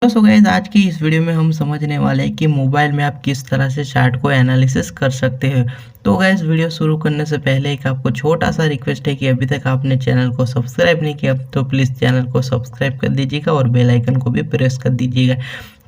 तो so guys आज की इस वीडियो में हम समझने वाले हैं कि मोबाइल में आप किस तरह से चार्ट को एनालिसिस कर सकते हैं। तो गाइस वीडियो शुरू करने से पहले एक आपको छोटा सा रिक्वेस्ट है कि अभी तक आपने चैनल को सब्सक्राइब नहीं किया तो प्लीज़ चैनल को सब्सक्राइब कर दीजिएगा और बेल आइकन को भी प्रेस कर दीजिएगा।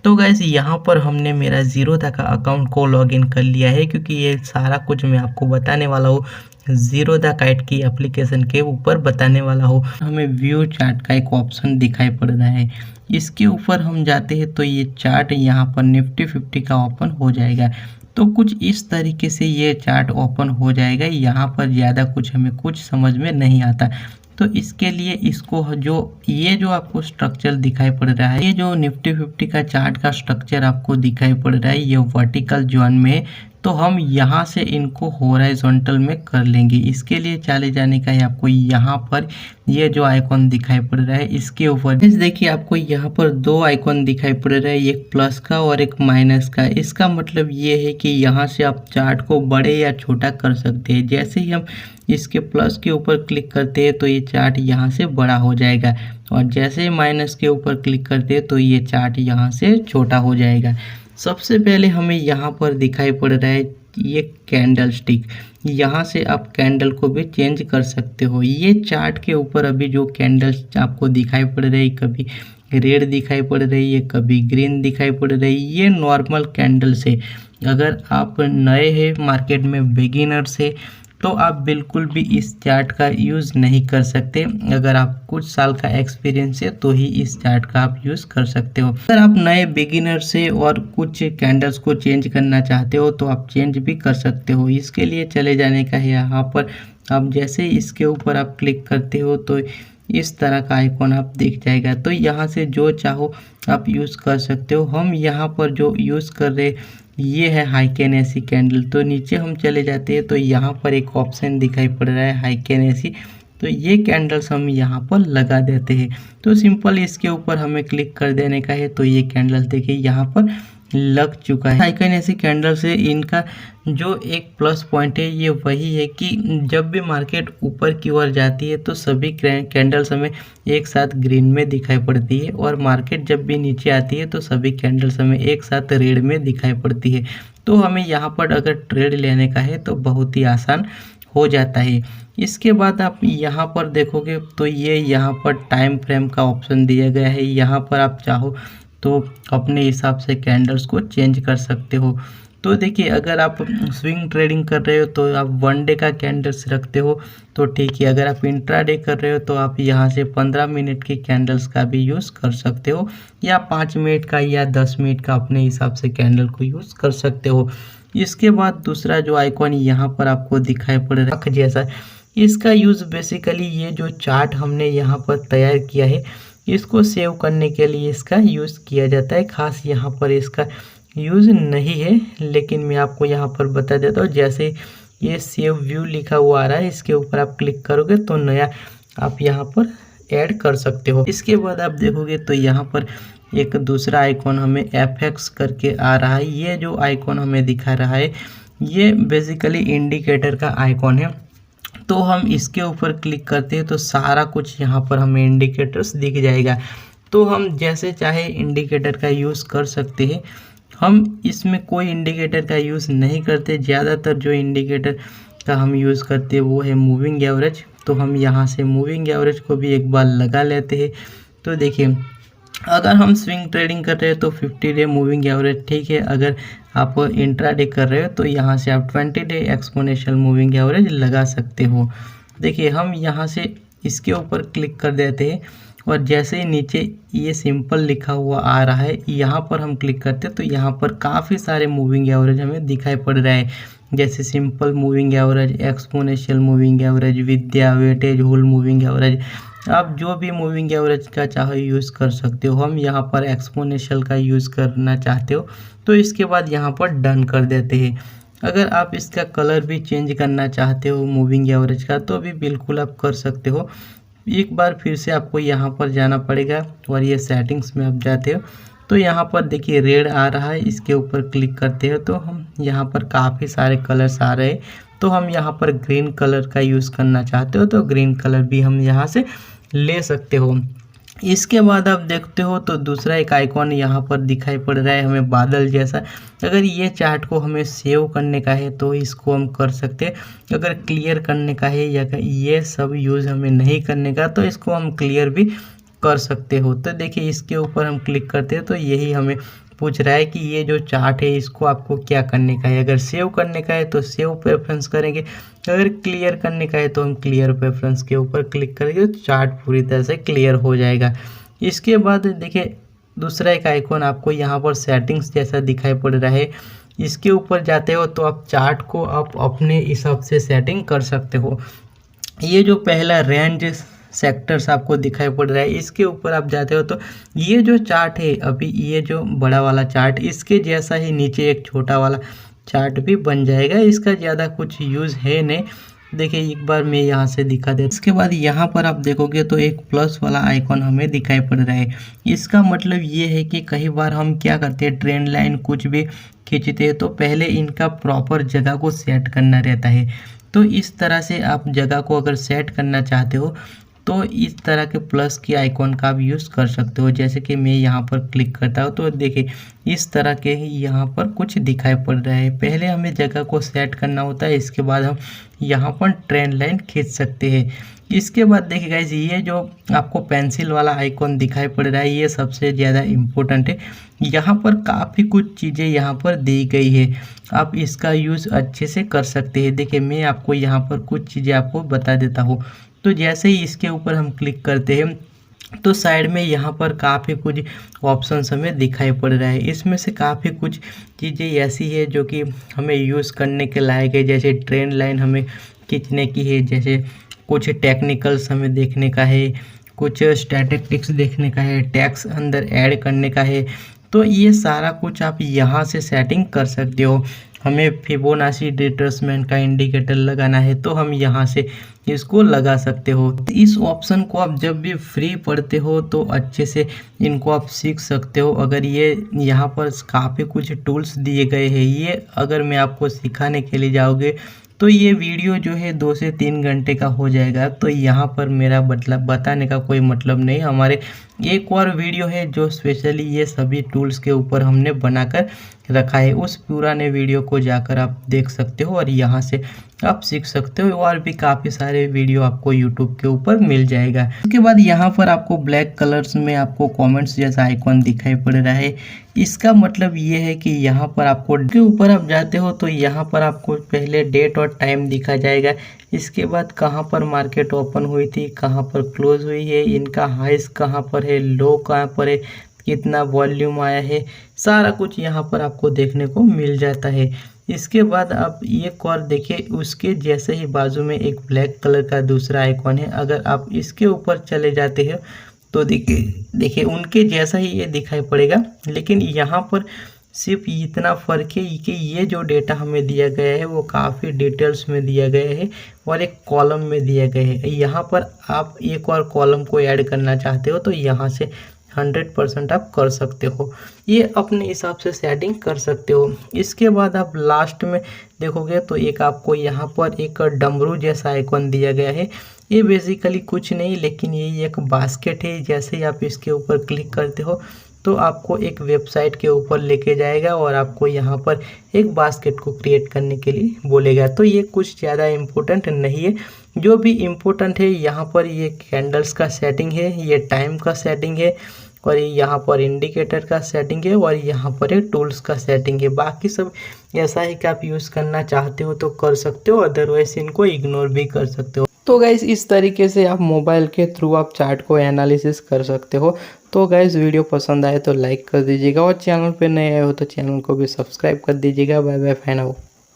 तो गाइस यहाँ पर हमने मेरा ज़ीरोधा का अकाउंट को लॉगिन कर लिया है क्योंकि ये सारा कुछ मैं आपको बताने वाला हूँ ज़ीरोधा काइट की एप्लीकेशन के ऊपर बताने वाला हूँ। हमें व्यू चार्ट का एक ऑप्शन दिखाई पड़ रहा है, इसके ऊपर हम जाते हैं तो ये चार्ट यहाँ पर निफ्टी 50 का ओपन हो जाएगा। तो कुछ इस तरीके से ये चार्ट ओपन हो जाएगा। यहाँ पर ज़्यादा कुछ हमें कुछ समझ में नहीं आता, तो इसके लिए इसको जो आपको स्ट्रक्चर दिखाई पड़ रहा है, ये जो निफ्टी 50 का चार्ट का स्ट्रक्चर आपको दिखाई पड़ रहा है, ये वर्टिकल जोन में, तो हम यहाँ से इनको हॉरिजॉन्टल में कर लेंगे। इसके लिए चले जाने का है आपको यहाँ पर ये जो आइकॉन दिखाई पड़ रहा है इसके ऊपर देखिए आपको यहाँ पर दो आइकॉन दिखाई पड़ रहा है, एक प्लस का और एक माइनस का। इसका मतलब ये है कि यहाँ से आप चार्ट को बड़े या छोटा कर सकते हैं। जैसे ही हम इसके प्लस के ऊपर क्लिक करते हैं तो ये चार्ट यहाँ से बड़ा हो जाएगा और जैसे ही माइनस के ऊपर क्लिक करते हैं तो ये चार्ट यहाँ से छोटा हो जाएगा। सबसे पहले हमें यहाँ पर दिखाई पड़ रहा है ये कैंडल स्टिक, यहाँ से आप कैंडल को भी चेंज कर सकते हो। ये चार्ट के ऊपर अभी जो कैंडल्स आपको दिखाई पड़ रही है, कभी रेड दिखाई पड़ रही है, कभी ग्रीन दिखाई पड़ रही है, ये नॉर्मल कैंडल्स है। अगर आप नए हैं मार्केट में, बिगिनर्स है, तो आप बिल्कुल भी इस चार्ट का यूज़ नहीं कर सकते। अगर आप कुछ साल का एक्सपीरियंस है तो ही इस चार्ट का आप यूज़ कर सकते हो। अगर आप नए बिगिनर से और कुछ कैंडल्स को चेंज करना चाहते हो तो आप चेंज भी कर सकते हो। इसके लिए चले जाने का है यहाँ पर, आप जैसे इसके ऊपर आप क्लिक करते हो तो इस तरह का आइकॉन आप दिख जाएगा। तो यहाँ से जो चाहो आप यूज़ कर सकते हो। हम यहाँ पर जो यूज़ कर रहे ये है हाइकेनेसी कैंडल। तो नीचे हम चले जाते हैं तो यहाँ पर एक ऑप्शन दिखाई पड़ रहा है हाइकेनेसी, तो ये कैंडल्स हम यहाँ पर लगा देते हैं। तो सिंपल इसके ऊपर हमें क्लिक कर देने का है तो ये कैंडल्स देखिए यहाँ पर लग चुका है। हाइकेनेसी कैंडल से इनका जो एक प्लस पॉइंट है ये वही है कि जब भी मार्केट ऊपर की ओर जाती है तो सभी कैंडल्स हमें एक साथ ग्रीन में दिखाई पड़ती है और मार्केट जब भी नीचे आती है तो सभी कैंडल्स हमें एक साथ रेड में दिखाई पड़ती है। तो हमें यहाँ पर अगर ट्रेड लेने का है तो बहुत ही आसान हो जाता है। इसके बाद आप यहाँ पर देखोगे तो ये यहाँ पर टाइम फ्रेम का ऑप्शन दिया गया है। यहाँ पर आप चाहो तो अपने हिसाब से कैंडल्स को चेंज कर सकते हो। तो देखिए अगर आप स्विंग ट्रेडिंग कर रहे हो तो आप 1 डे का कैंडल्स रखते हो तो ठीक है। अगर आप इंट्राडे कर रहे हो तो आप यहाँ से 15 मिनट के कैंडल्स का भी यूज़ कर सकते हो, या 5 मिनट का या 10 मिनट का अपने हिसाब से कैंडल को यूज़ कर सकते हो। इसके बाद दूसरा जो आइकॉन यहाँ पर आपको दिखाई पड़ रहा है जैसा, इसका यूज़ बेसिकली ये जो चार्ट हमने यहाँ पर तैयार किया है इसको सेव करने के लिए इसका यूज़ किया जाता है। खास यहाँ पर इसका यूज़ नहीं है, लेकिन मैं आपको यहाँ पर बता देता हूँ। जैसे ये सेव व्यू लिखा हुआ आ रहा है, इसके ऊपर आप क्लिक करोगे तो नया आप यहाँ पर ऐड कर सकते हो। इसके बाद आप देखोगे तो यहाँ पर एक दूसरा आइकॉन हमें FX करके आ रहा है। ये जो आइकॉन हमें दिखा रहा है ये बेसिकली इंडिकेटर का आइकॉन है। तो हम इसके ऊपर क्लिक करते हैं तो सारा कुछ यहाँ पर हमें इंडिकेटर्स दिख जाएगा। तो हम जैसे चाहे इंडिकेटर का यूज़ कर सकते हैं। हम इसमें कोई इंडिकेटर का यूज़ नहीं करते, ज़्यादातर जो इंडिकेटर का हम यूज़ करते हैं वो है मूविंग एवरेज। तो हम यहाँ से मूविंग एवरेज को भी एक बार लगा लेते हैं। तो देखिए अगर हम स्विंग ट्रेडिंग कर रहे हैं तो 50 डे मूविंग एवरेज ठीक है। अगर आप इंट्राडे कर रहे हो तो यहाँ से आप 20 डे एक्सपोनेंशियल मूविंग एवरेज लगा सकते हो। देखिए हम यहाँ से इसके ऊपर क्लिक कर देते हैं और जैसे ही नीचे ये सिंपल लिखा हुआ आ रहा है यहाँ पर हम क्लिक करते हैं तो यहाँ पर काफ़ी सारे मूविंग एवरेज हमें दिखाई पड़ रहा है। जैसे simple moving average, exponential moving average, विद्या वेटेज, होल मूविंग एवरेज, आप जो भी मूविंग एवरेज का चाहो यूज़ कर सकते हो। हम यहाँ पर एक्सपोनेंशियल का यूज़ करना चाहते हो तो इसके बाद यहाँ पर डन कर देते हैं। अगर आप इसका कलर भी चेंज करना चाहते हो मूविंग एवरेज का तो भी बिल्कुल आप कर सकते हो। एक बार फिर से आपको यहाँ पर जाना पड़ेगा और ये सेटिंग्स में आप जाते हो तो यहाँ पर देखिए रेड आ रहा है, इसके ऊपर क्लिक करते हो तो हम यहाँ पर काफ़ी सारे कलर्स आ रहे हैं। तो हम यहाँ पर ग्रीन कलर का यूज़ करना चाहते हो तो ग्रीन कलर भी हम यहाँ से ले सकते हो। इसके बाद आप देखते हो तो दूसरा एक आइकॉन यहाँ पर दिखाई पड़ रहा है हमें बादल जैसा। अगर ये चार्ट को हमें सेव करने का है तो इसको हम कर सकते हैं। अगर क्लियर करने का है या ये सब यूज़ हमें नहीं करने का तो इसको हम क्लियर भी कर सकते हो। तो देखिए इसके ऊपर हम क्लिक करते हैं तो यही हमें पूछ रहा है कि ये जो चार्ट है इसको आपको क्या करने का है। अगर सेव करने का है तो सेव प्रेफरेंस करेंगे, अगर क्लियर करने का है तो हम क्लियर प्रेफरेंस के ऊपर क्लिक करेंगे तो चार्ट पूरी तरह से क्लियर हो जाएगा। इसके बाद देखिए दूसरा एक आइकॉन आपको यहाँ पर सेटिंग्स जैसा दिखाई पड़ रहा है। इसके ऊपर जाते हो तो आप चार्ट को आप अपने हिसाब से सेटिंग कर सकते हो। ये जो पहला रेंज सेक्टर्स आपको दिखाई पड़ रहा है इसके ऊपर आप जाते हो तो ये जो चार्ट है अभी ये जो बड़ा वाला चार्ट इसके जैसा ही नीचे एक छोटा वाला चार्ट भी बन जाएगा। इसका ज़्यादा कुछ यूज़ है नहीं। देखिए एक बार मैं यहाँ से दिखा दे। इसके बाद यहाँ पर आप देखोगे तो एक प्लस वाला आइकॉन हमें दिखाई पड़ रहा है। इसका मतलब ये है कि कई बार हम क्या करते हैं ट्रेंड लाइन कुछ भी खींचते हैं तो पहले इनका प्रॉपर जगह को सेट करना रहता है। तो इस तरह से आप जगह को अगर सेट करना चाहते हो तो इस तरह के प्लस की आइकॉन का आप यूज़ कर सकते हो। जैसे कि मैं यहाँ पर क्लिक करता हूँ तो देखिए इस तरह के यहाँ पर कुछ दिखाई पड़ रहा है। पहले हमें जगह को सेट करना होता है, इसके बाद हम यहाँ पर ट्रेंड लाइन खींच सकते हैं। इसके बाद देखिए गाइस ये जो आपको पेंसिल वाला आइकॉन दिखाई पड़ रहा है ये सबसे ज़्यादा इम्पोर्टेंट है। यहाँ पर काफ़ी कुछ चीज़ें यहाँ पर दी गई है, आप इसका यूज़ अच्छे से कर सकते हैं। देखिए मैं आपको यहाँ पर कुछ चीज़ें आपको बता देता हूँ। तो जैसे ही इसके ऊपर हम क्लिक करते हैं तो साइड में यहाँ पर काफ़ी कुछ ऑप्शंस हमें दिखाई पड़ रहा है। इसमें से काफ़ी कुछ चीज़ें ऐसी है जो कि हमें यूज़ करने के लायक है। जैसे ट्रेंड लाइन हमें खींचने की है, जैसे कुछ टेक्निकल्स हमें देखने का है, कुछ स्टैटिस्टिक्स देखने का है, टैक्स अंदर ऐड करने का है। तो ये सारा कुछ आप यहाँ से सेटिंग कर सकते हो। हमें फिबोनाची रिट्रेसमेंट का इंडिकेटर लगाना है तो हम यहाँ से इसको लगा सकते हो। इस ऑप्शन को आप जब भी फ्री पढ़ते हो तो अच्छे से इनको आप सीख सकते हो। अगर ये यहाँ पर काफ़ी कुछ टूल्स दिए गए हैं, ये अगर मैं आपको सिखाने के लिए जाओगे तो ये वीडियो जो है 2 से 3 घंटे का हो जाएगा। तो यहाँ पर मेरा मतलब बताने का कोई मतलब नहीं। हमारे एक और वीडियो है जो स्पेशली ये सभी टूल्स के ऊपर हमने बनाकर रखा है, उस पुराने वीडियो को जाकर आप देख सकते हो और यहाँ से आप सीख सकते हो। और भी काफ़ी सारे वीडियो आपको यूट्यूब के ऊपर मिल जाएगा। उसके बाद यहाँ पर आपको ब्लैक कलर्स में आपको कमेंट्स जैसा आइकॉन दिखाई पड़ रहा है। इसका मतलब ये है कि यहाँ पर आपको के ऊपर आप जाते हो तो यहाँ पर आपको पहले डेट और टाइम दिखा जाएगा। इसके बाद कहाँ पर मार्केट ओपन हुई थी, कहाँ पर क्लोज हुई है, इनका हाइस कहाँ पर है, लो कहाँ पर है, कितना वॉल्यूम आया है, सारा कुछ यहाँ पर आपको देखने को मिल जाता है। इसके बाद आप एक और देखिए उसके जैसे ही बाजू में एक ब्लैक कलर का दूसरा आइकॉन है। अगर आप इसके ऊपर चले जाते हैं तो देखिए उनके जैसा ही ये दिखाई पड़ेगा, लेकिन यहाँ पर सिर्फ इतना फ़र्क है कि ये जो डेटा हमें दिया गया है वो काफ़ी डिटेल्स में दिया गया है और एक कॉलम में दिया गया है। यहाँ पर आप एक और कॉलम को ऐड करना चाहते हो तो यहाँ से 100% आप कर सकते हो। ये अपने हिसाब से सेटिंग कर सकते हो। इसके बाद आप लास्ट में देखोगे तो एक आपको यहाँ पर एक डमरू जैसा आइकॉन दिया गया है। ये बेसिकली कुछ नहीं लेकिन ये एक बास्केट है। जैसे ही आप इसके ऊपर क्लिक करते हो तो आपको एक वेबसाइट के ऊपर लेके जाएगा और आपको यहाँ पर एक बास्केट को क्रिएट करने के लिए बोलेगा। तो ये कुछ ज़्यादा इम्पोर्टेंट नहीं है। जो भी इम्पोर्टेंट है यहाँ पर ये कैंडल्स का सेटिंग है, ये टाइम का सेटिंग है और यहाँ पर इंडिकेटर का सेटिंग है और यहाँ पर एक टूल्स का सेटिंग है। बाकी सब ऐसा है कि आप यूज़ करना चाहते हो तो कर सकते हो, अदरवाइज इनको इग्नोर भी कर सकते हो। तो गाइज़ इस तरीके से आप मोबाइल के थ्रू आप चार्ट को एनालिसिस कर सकते हो। तो गाइज़ वीडियो पसंद आए तो लाइक कर दीजिएगा और चैनल पे नए आए हो तो चैनल को भी सब्सक्राइब कर दीजिएगा। Bye bye, fine out.